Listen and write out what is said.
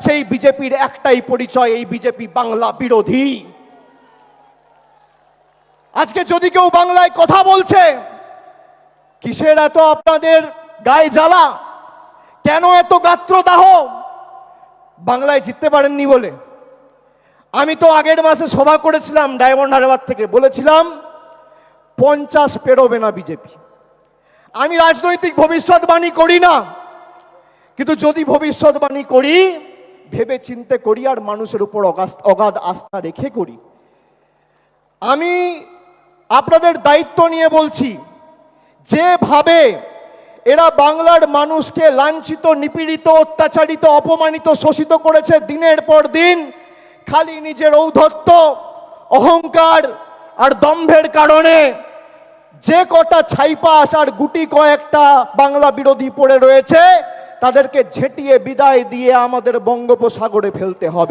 সেই বিজেপির একটাই পরিচয়, এই বিজেপি বাংলা বিরোধী। আজকে যদি কেউ বাংলায় কথা বলছে, কিসের এত আপনাদের গায়ে জ্বালা, কেন এত গাত্রদাহ? বাংলায় জিততে পারেননি বলে। আমি তো আগের মাসে সভা করেছিলাম ডায়মন্ড হারবার থেকে, বলেছিলাম 50 পেরোবে না বিজেপি। আমি রাজনৈতিক ভবিষ্যৎবাণী করি না, কিন্তু যদি ভবিষ্যৎবাণী করি ভেবে চিন্তে করি আর মানুষের উপর অগাধ আস্থা রেখে করি। আমি আপনাদের দায়িত্ব নিয়ে বলছি, যেভাবে এরা বাংলার মানুষকে লাঞ্ছিত, নিপীড়িত, অত্যাচারিত, অপমানিত, শোষিত করেছে দিনের পর দিন, খালি নিজের ঔদ্ধত্য, অহংকার আর দম্ভের কারণে যে কটা ছাইপাস আর গুটি কয়েকটা বাংলা বিরোধী পড়ে রয়েছে, তাদেরকে ঝেঁটিয়ে বিদায় দিয়ে আমাদের বঙ্গোপসাগরে ফেলতে হবে।